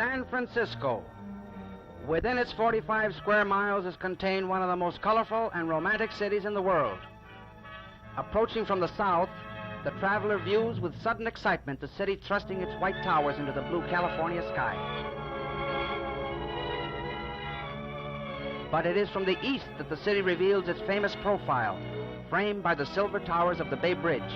San Francisco. Within its 45 square miles is contained one of the most colorful and romantic cities in the world. Approaching from the south, the traveler views with sudden excitement the city thrusting its white towers into the blue California sky. But it is from the east that the city reveals its famous profile, framed by the silver towers of the Bay Bridge.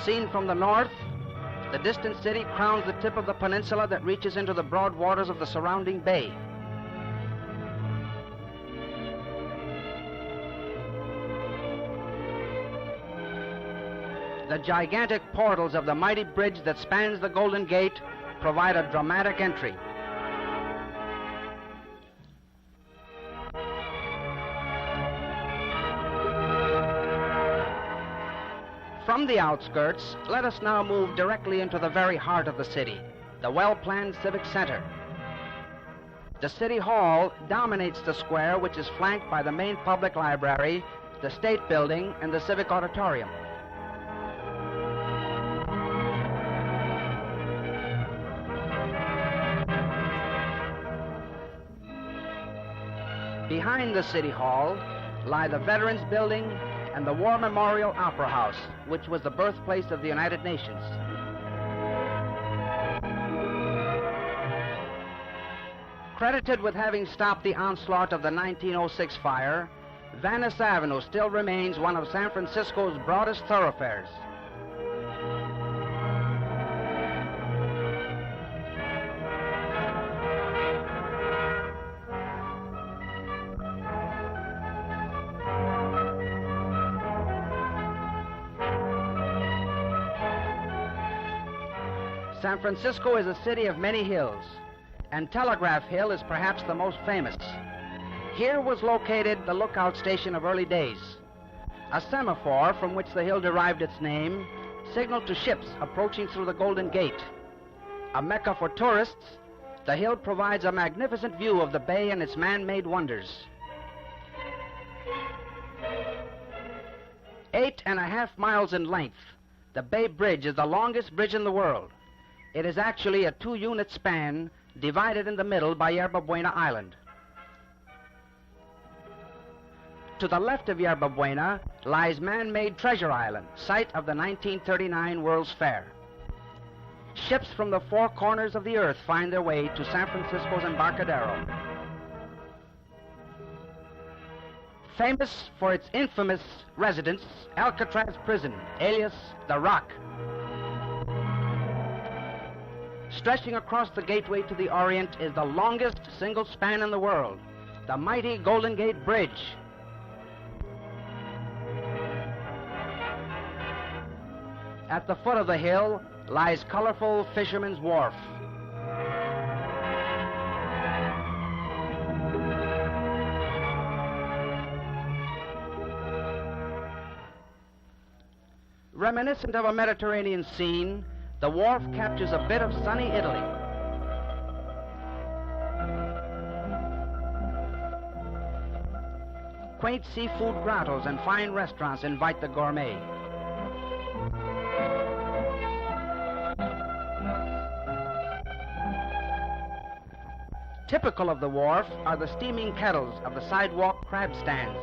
Seen from the north, the distant city crowns the tip of the peninsula that reaches into the broad waters of the surrounding bay. The gigantic portals of the mighty bridge that spans the Golden Gate provide a dramatic entry. From the outskirts, let us now move directly into the very heart of the city, the well-planned Civic Center. The City Hall dominates the square, which is flanked by the main public library, the State Building, and the Civic Auditorium. Behind the City Hall lie the Veterans Building and the War Memorial Opera House, which was the birthplace of the United Nations. Credited with having stopped the onslaught of the 1906 fire, Venice Avenue still remains one of San Francisco's broadest thoroughfares. San Francisco is a city of many hills, and Telegraph Hill is perhaps the most famous. Here was located the lookout station of early days. A semaphore, from which the hill derived its name, signaled to ships approaching through the Golden Gate. A mecca for tourists, the hill provides a magnificent view of the bay and its man-made wonders. 8.5 miles in length, the Bay Bridge is the longest bridge in the world. It is actually a 2-unit span divided in the middle by Yerba Buena Island. To the left of Yerba Buena lies man-made Treasure Island, site of the 1939 World's Fair. Ships from the 4 corners of the earth find their way to San Francisco's Embarcadero. Famous for its infamous residence, Alcatraz Prison, alias the Rock. Stretching across the gateway to the Orient is the longest single span in the world, the mighty Golden Gate Bridge. At the foot of the hill lies colorful Fisherman's Wharf. Reminiscent of a Mediterranean scene, the wharf captures a bit of sunny Italy. Quaint seafood grottos and fine restaurants invite the gourmet. Typical of the wharf are the steaming kettles of the sidewalk crab stands.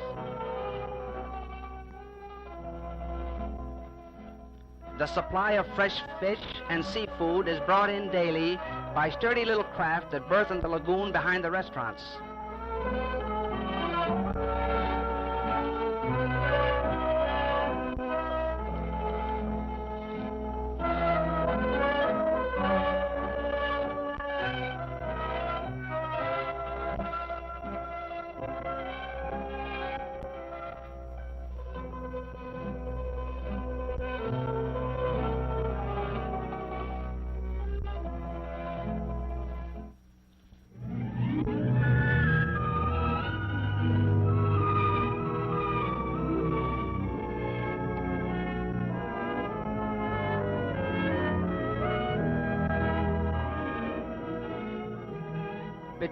The supply of fresh fish and seafood is brought in daily by sturdy little craft that berth in the lagoon behind the restaurants.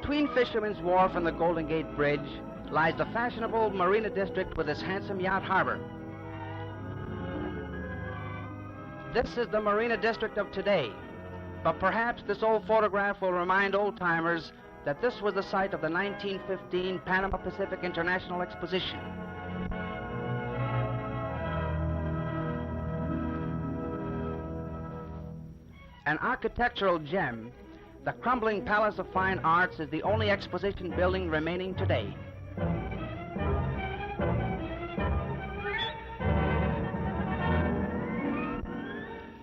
Between Fisherman's Wharf and the Golden Gate Bridge lies the fashionable Marina District with its handsome yacht harbor. This is the Marina District of today, but perhaps this old photograph will remind old-timers that this was the site of the 1915 Panama Pacific International Exposition. An architectural gem, the crumbling Palace of Fine Arts is the only exposition building remaining today.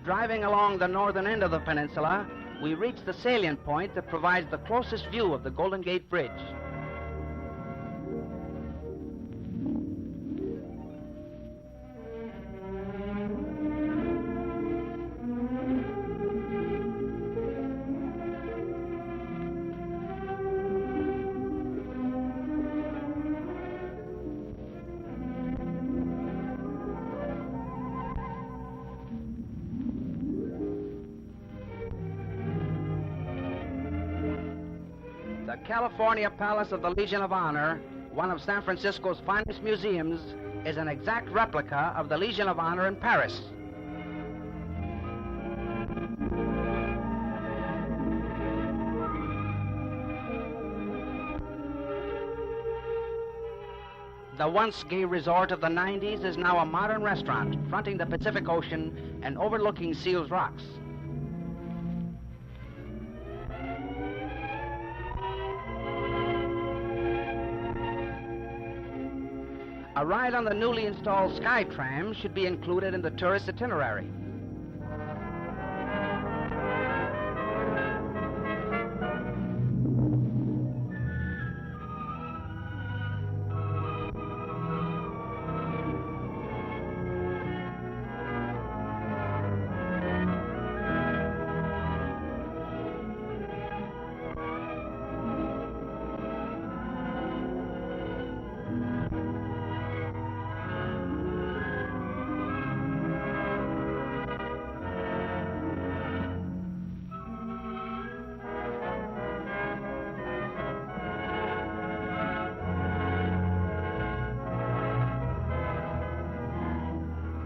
Driving along the northern end of the peninsula, we reach the salient point that provides the closest view of the Golden Gate Bridge. The California Palace of the Legion of Honor, one of San Francisco's finest museums, is an exact replica of the Legion of Honor in Paris. The once gay resort of the 90s is now a modern restaurant fronting the Pacific Ocean and overlooking Seals Rocks. A ride on the newly installed SkyTram should be included in the tourist itinerary.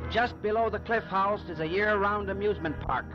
Just below the Cliff House is a year-round amusement park.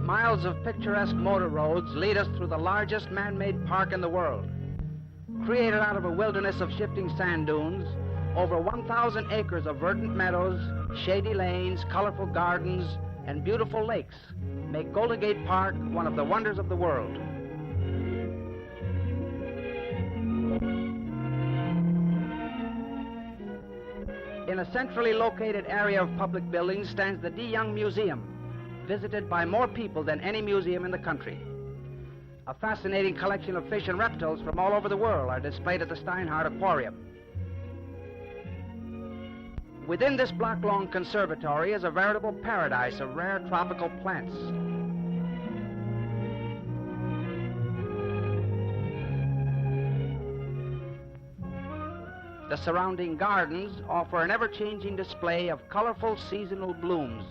Miles of picturesque motor roads lead us through the largest man-made park in the world. Created out of a wilderness of shifting sand dunes, over 1,000 acres of verdant meadows, shady lanes, colorful gardens, and beautiful lakes make Golden Gate Park one of the wonders of the world. In a centrally located area of public buildings stands the De Young Museum, visited by more people than any museum in the country. A fascinating collection of fish and reptiles from all over the world are displayed at the Steinhardt Aquarium. Within this block-long conservatory is a veritable paradise of rare tropical plants. The surrounding gardens offer an ever-changing display of colorful seasonal blooms.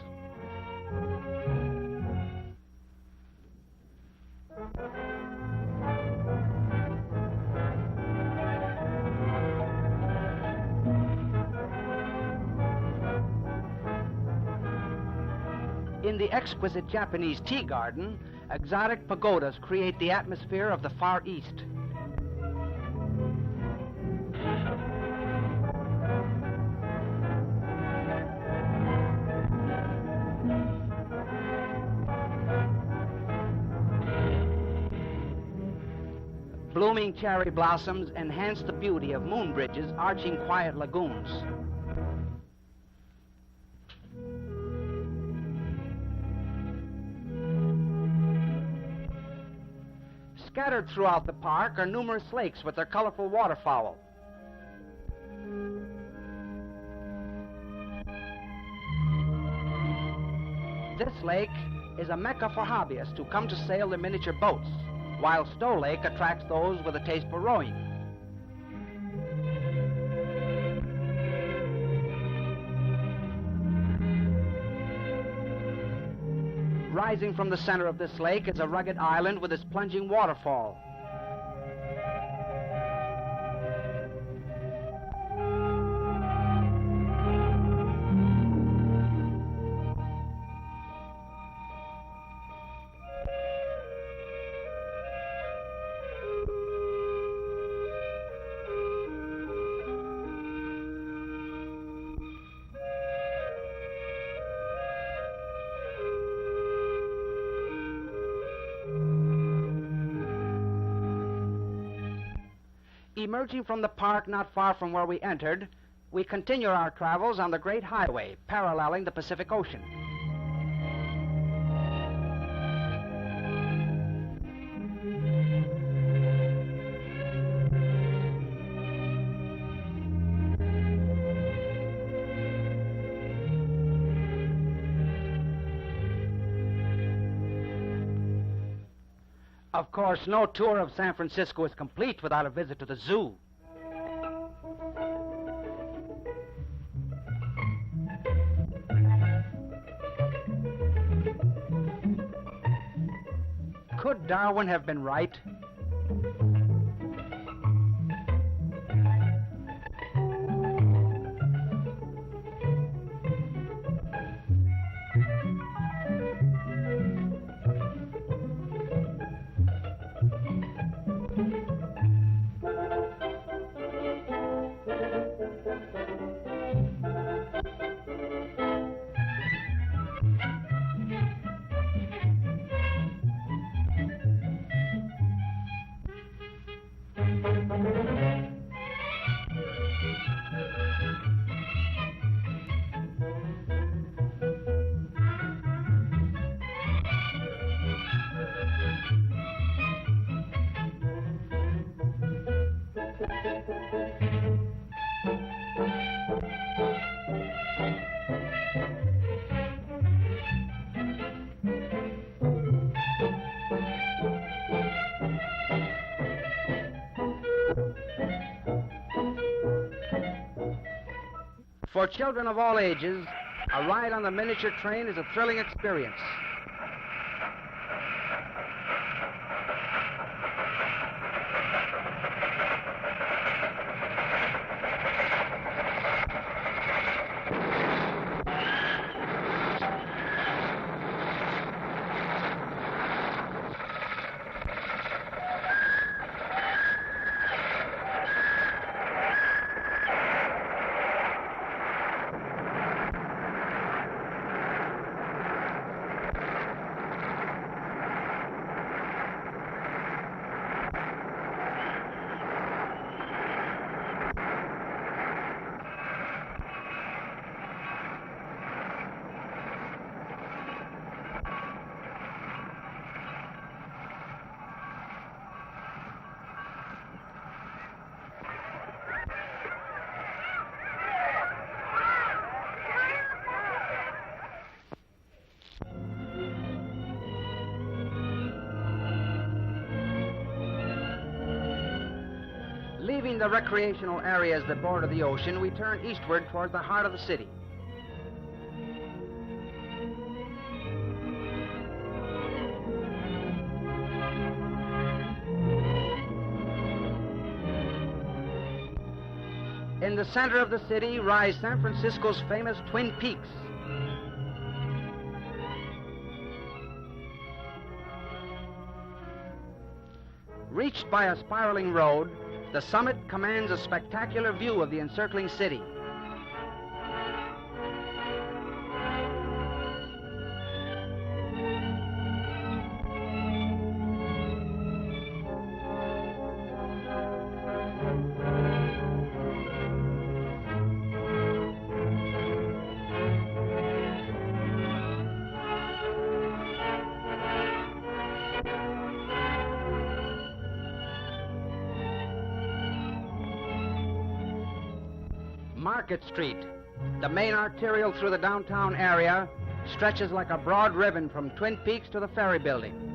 In the exquisite Japanese tea garden, exotic pagodas create the atmosphere of the Far East. Blooming cherry blossoms enhance the beauty of moon bridges arching quiet lagoons. Scattered throughout the park are numerous lakes with their colorful waterfowl. This lake is a mecca for hobbyists who come to sail their miniature boats, while Stowe Lake attracts those with a taste for rowing. Rising from the center of this lake is a rugged island with its plunging waterfall. Emerging from the park not far from where we entered, we continue our travels on the Great Highway, paralleling the Pacific Ocean. Of course, no tour of San Francisco is complete without a visit to the zoo. Could Darwin have been right? For children of all ages, a ride on the miniature train is a thrilling experience. Leaving the recreational areas that border the ocean, we turn eastward toward the heart of the city. In the center of the city rise San Francisco's famous Twin Peaks. Reached by a spiraling road, the summit commands a spectacular view of the encircling city. Market Street, the main arterial through the downtown area, stretches like a broad ribbon from Twin Peaks to the Ferry Building.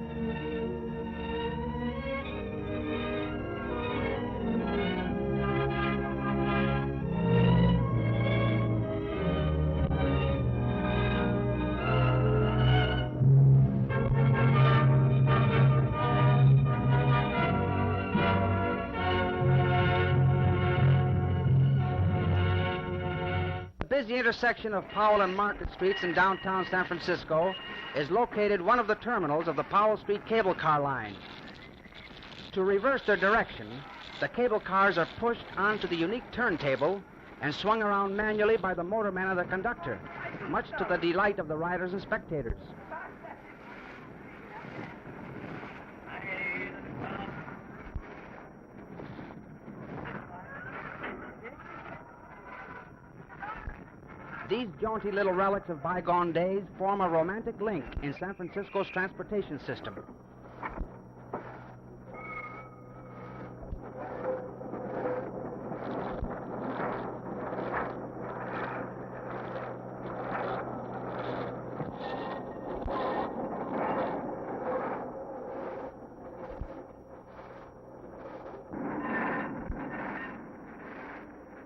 The intersection of Powell and Market Streets in downtown San Francisco is located one of the terminals of the Powell Street cable car line. To reverse their direction, the cable cars are pushed onto the unique turntable and swung around manually by the motorman and the conductor, much to the delight of the riders and spectators. These jaunty little relics of bygone days form a romantic link in San Francisco's transportation system.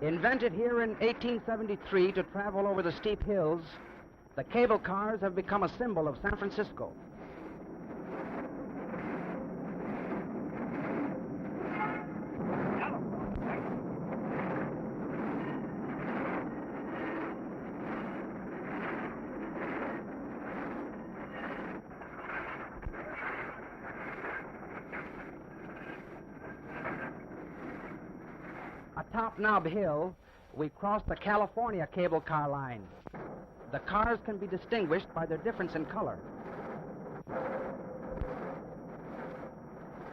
Invented here in 1873 to travel over the steep hills, the cable cars have become a symbol of San Francisco. Atop Nob Hill, we cross the California cable car line. The cars can be distinguished by their difference in color.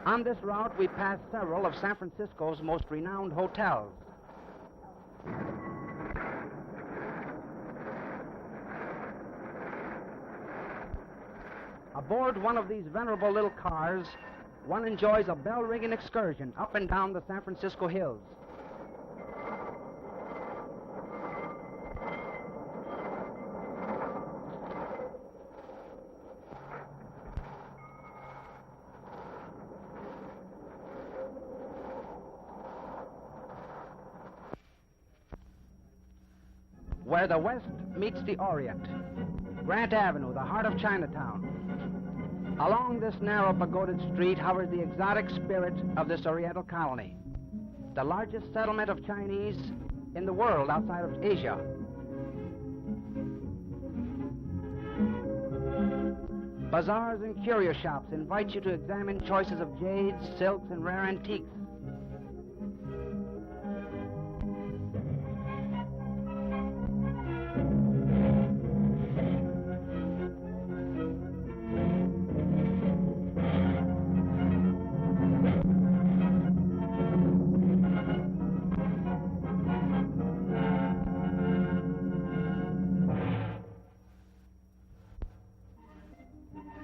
On this route, we pass several of San Francisco's most renowned hotels. Aboard one of these venerable little cars, one enjoys a bell-ringing excursion up and down the San Francisco hills. Where the West meets the Orient, Grant Avenue, the heart of Chinatown. Along this narrow pagoded street hovers the exotic spirit of this Oriental colony, the largest settlement of Chinese in the world outside of Asia. Bazaars and curio shops invite you to examine choices of jades, silks, and rare antiques.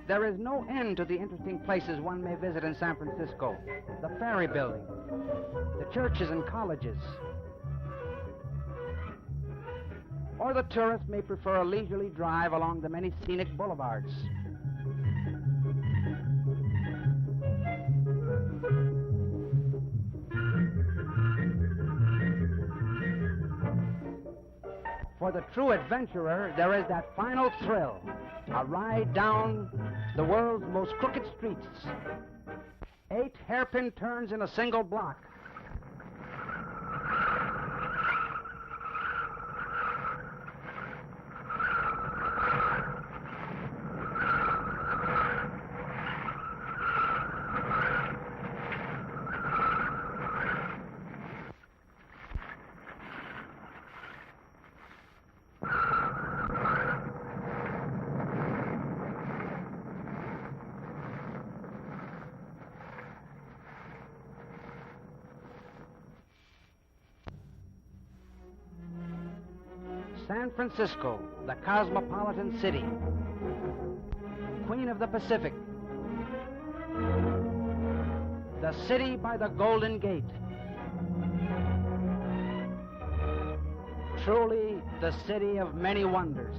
There is no end to the interesting places one may visit in San Francisco. The Ferry Building, the churches and colleges. Or the tourist may prefer a leisurely drive along the many scenic boulevards. For the true adventurer, there is that final thrill, a ride down the world's most crooked streets. 8 hairpin turns in a single block. San Francisco, the cosmopolitan city, Queen of the Pacific, the city by the Golden Gate. Truly the city of many wonders.